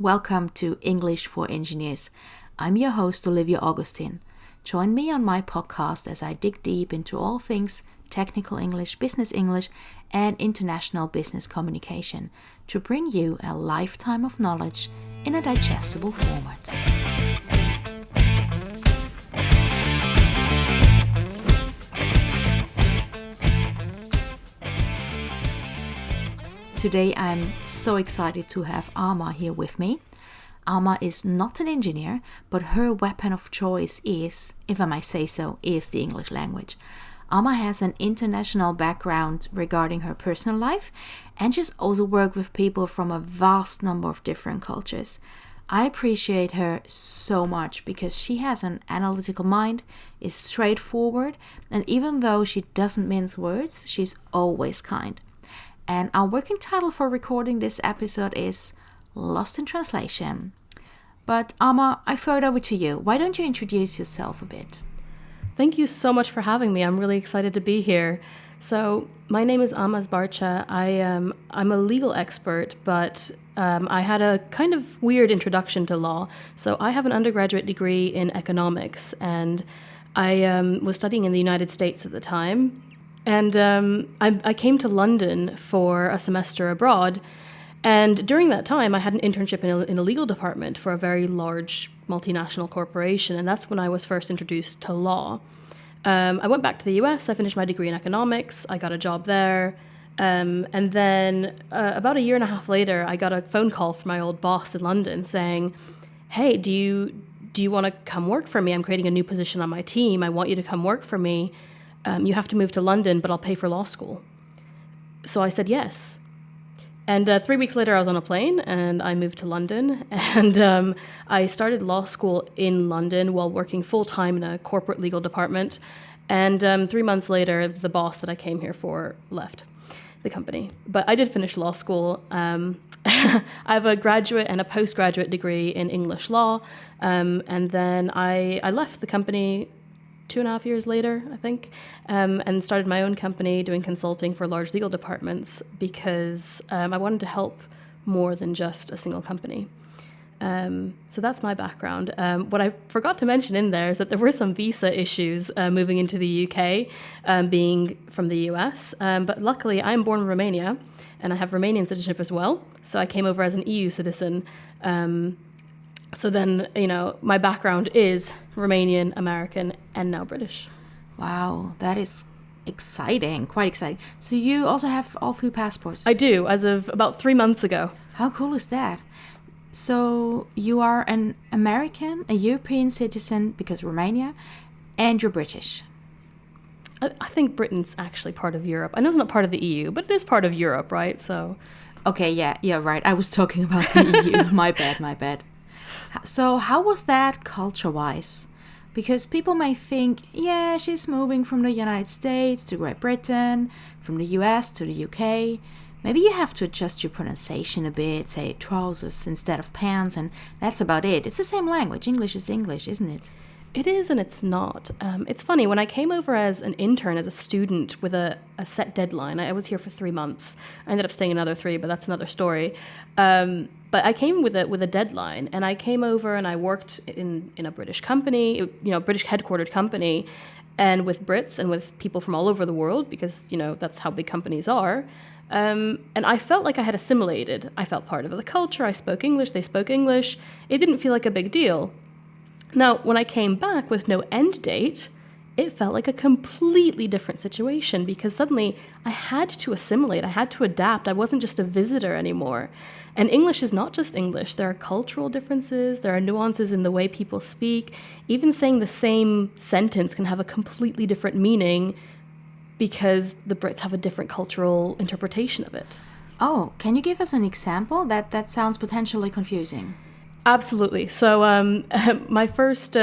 Welcome to English for Engineers. I'm your host, Olivia Augustin. Join me on my podcast as I dig deep into all things technical English, business English, and international business communication to bring you a lifetime of knowledge in a digestible format. Today I'm so excited to have Ama here with me. Ama is not an engineer, but her weapon of choice is, if I may say so, is the English language. Ama has an international background regarding her personal life, and she's also worked with people from a vast number of different cultures. I appreciate her so much because she has an analytical mind, is straightforward, and even though she doesn't mince words, she's always kind. And our working title for recording this episode is Lost in Translation. But Ama, I throw it over to you. Why don't you introduce yourself a bit? Thank you so much for having me. I'm really excited to be here. So my name is Ama Zbarcea. I'm a legal expert, but I had a kind of weird introduction to law. So I have an undergraduate degree in economics, and I was studying in the United States at the time. And I came to London for a semester abroad. And during that time, I had an internship in a legal department for a very large multinational corporation. And that's when I was first introduced to law. I went back to the US. I finished my degree in economics. I got a job there. And then about a year and a half later, I got a phone call from my old boss in London saying, hey, do you want to come work for me? I'm creating a new position on my team. I want you to come work for me. You have to move to London, but I'll pay for law school. So I said yes. And 3 weeks later, I was on a plane and I moved to London. And I started law school in London while working full-time in a corporate legal department. And 3 months later, the boss that I came here for left the company. But I did finish law school. I have a graduate and a postgraduate degree in English law. And then I left the company 2.5 years later, I think, and started my own company doing consulting for large legal departments because I wanted to help more than just a single company. So that's my background. What I forgot to mention in there is that there were some visa issues moving into the UK, being from the US. But luckily, I'm born in Romania, and I have Romanian citizenship as well. So I came over as an EU citizen. So then, my background is Romanian, American, and now British. Wow, that is exciting, quite exciting. So you also have all 3 passports? I do, as of about 3 months ago. How cool is that? So you are an American, a European citizen, because Romania, and you're British. I think Britain's actually part of Europe. I know it's not part of the EU, but it is part of Europe, right? So. Okay, yeah, right. I was talking about the EU. My bad. So how was that culture-wise? Because people may think, yeah, she's moving from the United States to Great Britain, from the US to the UK. Maybe you have to adjust your pronunciation a bit, say trousers instead of pants, and that's about it. It's the same language. English is English, isn't it? It is and it's not. It's funny, when I came over as an intern, as a student with a set deadline, I was here for 3 months. I ended up staying another 3, but that's another story. But I came with a deadline, and I came over and I worked in a British company, British headquartered company, and with Brits and with people from all over the world, because, that's how big companies are. And I felt like I had assimilated. I felt part of the culture. I spoke English. They spoke English. It didn't feel like a big deal. Now, when I came back with no end date, it felt like a completely different situation because suddenly I had to assimilate. I had to adapt. I wasn't just a visitor anymore. And English is not just English. There are cultural differences. There are nuances in the way people speak. Even saying the same sentence can have a completely different meaning because the Brits have a different cultural interpretation of it. Oh, can you give us an example? That sounds potentially confusing. Absolutely. So my first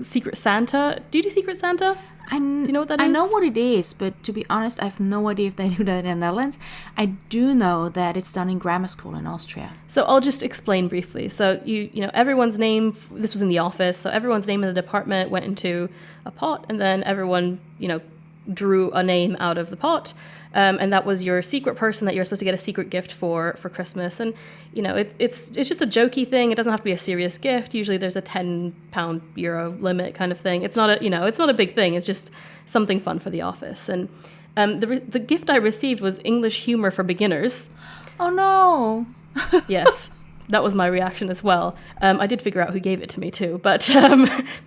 Secret Santa, do you do Secret Santa? Do you know what that is? I know what it is, but to be honest, I have no idea if they do that in the Netherlands. I do know that it's done in grammar school in Austria. So I'll just explain briefly. So everyone's name, this was in the office, so everyone's name in the department went into a pot, and then everyone, drew a name out of the pot. And that was your secret person that you're supposed to get a secret gift for Christmas. And, it's just a jokey thing. It doesn't have to be a serious gift. Usually there's a £10 euro limit kind of thing. It's not it's not a big thing. It's just something fun for the office. And the gift I received was English humor for beginners. Oh, no. Yes. That was my reaction as well. I did figure out who gave it to me too, but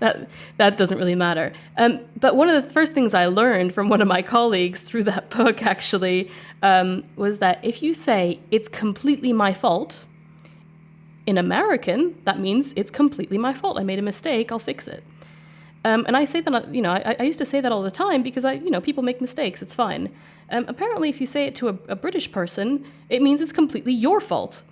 that doesn't really matter. But one of the first things I learned from one of my colleagues through that book actually was that if you say it's completely my fault, in American, that means it's completely my fault. I made a mistake, I'll fix it. And I say that, I used to say that all the time because people make mistakes, it's fine. Apparently, if you say it to a British person, it means it's completely your fault.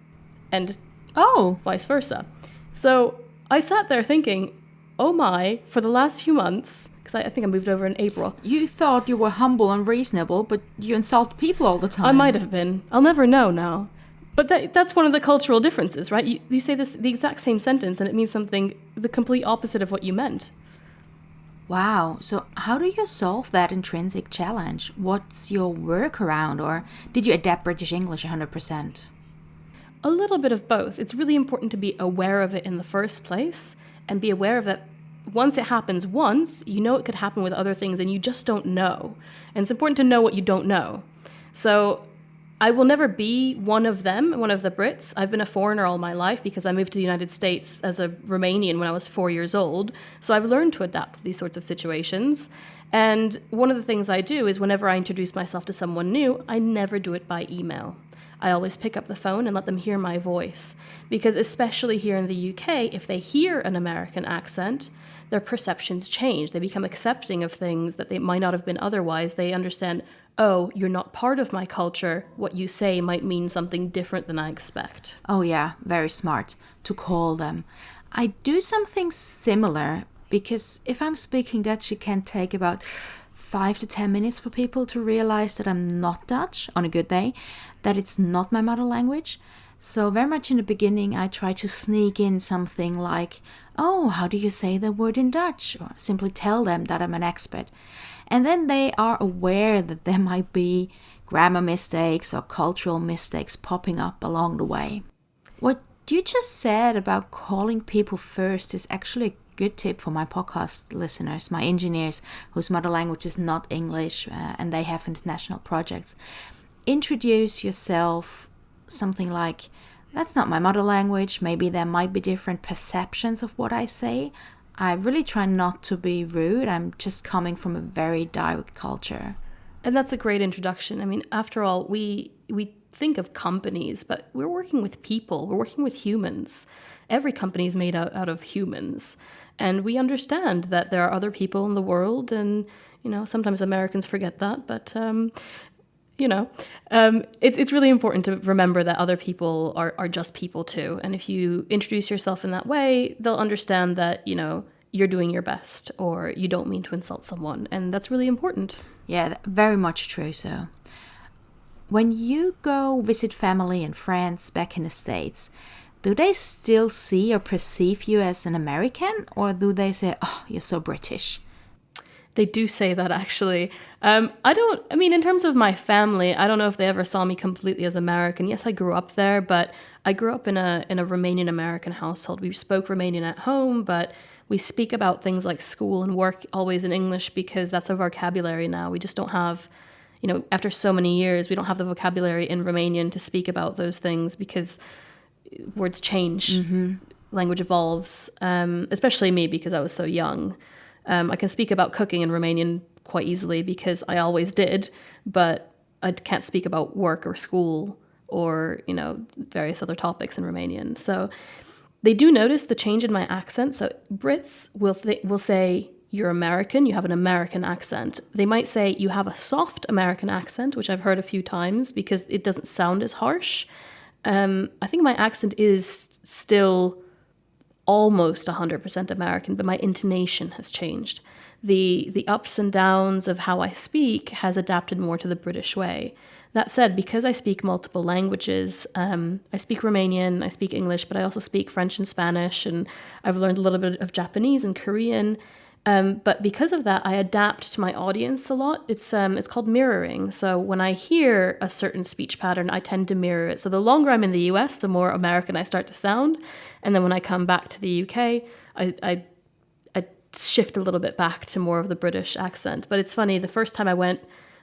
And vice versa. So I sat there thinking, oh my, for the last few months, because I think I moved over in April. You thought you were humble and reasonable, but you insult people all the time. I might have been. I'll never know now. But that's one of the cultural differences, right? You say the exact same sentence and it means something the complete opposite of what you meant. Wow. So how do you solve that intrinsic challenge? What's your workaround? Or did you adapt British English 100%? A little bit of both. It's really important to be aware of it in the first place and be aware of that once it happens once, it could happen with other things and you just don't know. And it's important to know what you don't know. So I will never be one of them, one of the Brits. I've been a foreigner all my life because I moved to the United States as a Romanian when I was 4 years old. So I've learned to adapt to these sorts of situations. And one of the things I do is whenever I introduce myself to someone new, I never do it by email. I always pick up the phone and let them hear my voice. Because especially here in the UK, if they hear an American accent, their perceptions change. They become accepting of things that they might not have been otherwise. They understand, oh, you're not part of my culture. What you say might mean something different than I expect. Oh yeah, very smart to call them. I do something similar because if I'm speaking Dutch, it can take about 5 to 10 minutes for people to realize that I'm not Dutch on a good day, that it's not my mother language. So very much in the beginning, I try to sneak in something like, oh, how do you say the word in Dutch? Or simply tell them that I'm an expert. And then they are aware that there might be grammar mistakes or cultural mistakes popping up along the way. What you just said about calling people first is actually a good tip for my podcast listeners, my engineers whose mother language is not English and they have international projects. Introduce yourself something like, that's not my mother language. Maybe there might be different perceptions of what I say. I really try not to be rude. I'm just coming from a very direct culture. And that's a great introduction. I mean, after all, we think of companies, but we're working with people. We're working with humans. Every company is made out of humans. And we understand that there are other people in the world. And, sometimes Americans forget that. But, it's really important to remember that other people are just people too. And if you introduce yourself in that way, they'll understand that, you're doing your best or you don't mean to insult someone. And that's really important. Yeah, very much true. So when you go visit family and friends back in the States, do they still see or perceive you as an American, or do they say, oh, you're so British? They do say that, actually. In terms of my family, I don't know if they ever saw me completely as American. Yes, I grew up there, but I grew up in a Romanian-American household. We spoke Romanian at home, but we speak about things like school and work always in English because that's our vocabulary now. We just don't have, after so many years, we don't have the vocabulary in Romanian to speak about those things because words change, language evolves, especially me because I was so young. I can speak about cooking in Romanian quite easily because I always did, but I can't speak about work or school or, various other topics in Romanian. So they do notice the change in my accent. So Brits will say, you're American, you have an American accent. They might say you have a soft American accent, which I've heard a few times because it doesn't sound as harsh. I think my accent is still almost 100% American, but my intonation has changed. The ups and downs of how I speak has adapted more to the British way. That said, because I speak multiple languages, I speak Romanian, I speak English, but I also speak French and Spanish, and I've learned a little bit of Japanese and Korean. But because of that, I adapt to my audience a lot. It's called mirroring. So when I hear a certain speech pattern, I tend to mirror it. So the longer I'm in the US, the more American I start to sound. And then when I come back to the UK, I shift a little bit back to more of the British accent. But it's funny, the first time I went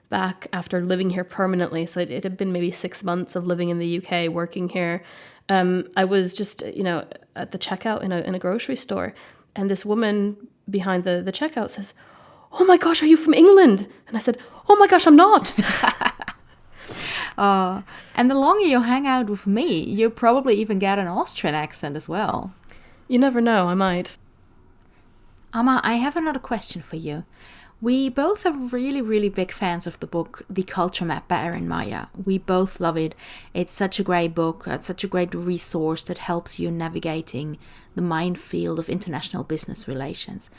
back after living here permanently, so it had been maybe 6 months of living in the UK, working here, I was just, at the checkout in a grocery store, and this woman behind the checkout says, "Oh my gosh, are you from England?" And I said, "Oh my gosh, I'm not." And the longer you hang out with me, you probably even get an Austrian accent as well. You never know, I might. Ama, I have another question for you. We both are really, really big fans of the book The Culture Map by Erin Meyer. We both love it. It's such a great book, it's such a great resource that helps you navigating the minefield of international business relations.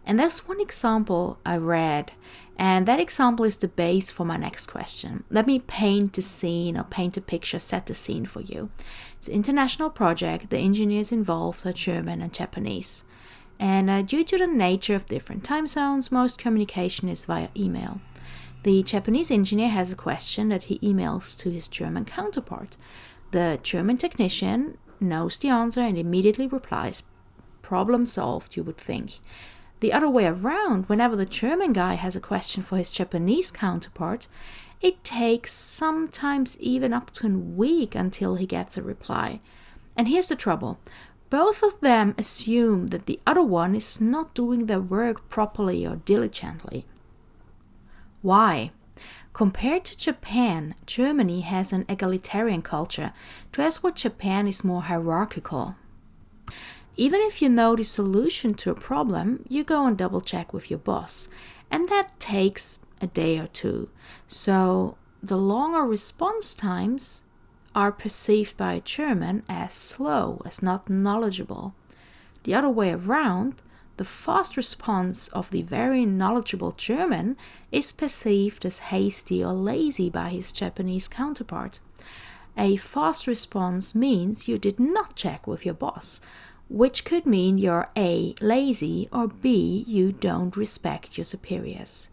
And there's one example I read, and that example is the base for my next question. Let me paint the scene or paint a picture, set the scene for you. It's an international project. The engineers involved are German and Japanese. And due to the nature of different time zones, most communication is via email. The Japanese engineer has a question that he emails to his German counterpart. The German technician knows the answer and immediately replies, "Problem solved," you would think. The other way around, whenever the German guy has a question for his Japanese counterpart, it takes sometimes even up to a week until he gets a reply. And here's the trouble. Both of them assume that the other one is not doing their work properly or diligently. Why? Compared to Japan, Germany has an egalitarian culture, whereas what Japan is more hierarchical. Even if you know the solution to a problem, you go and double check with your boss, and that takes a day or two. So the longer response times are perceived by a German as slow, as not knowledgeable. The other way around, the fast response of the very knowledgeable German is perceived as hasty or lazy by his Japanese counterpart. A fast response means you did not check with your boss, which could mean you're A, lazy, or B, you don't respect your superiors.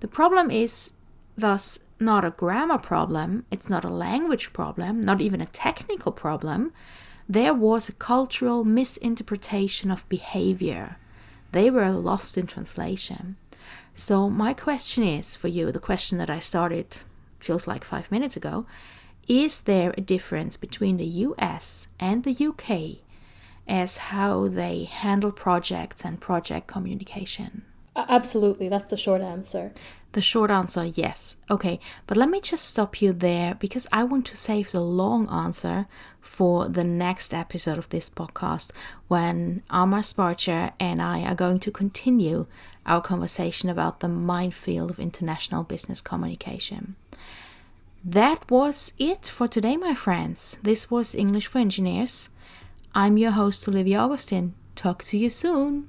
The problem is thus not a grammar problem, it's not a language problem, not even a technical problem. There was a cultural misinterpretation of behavior. They were lost in translation. So my question is for you, the question that I started, feels like 5 minutes ago, is there a difference between the US and the UK as how they handle projects and project communication? Absolutely, that's the short answer. The short answer, yes. Okay, but let me just stop you there because I want to save the long answer for the next episode of this podcast when Ama Zbarcea and I are going to continue our conversation about the minefield of international business communication. That was it for today, my friends. This was English for Engineers. I'm your host, Olivia Augustin. Talk to you soon.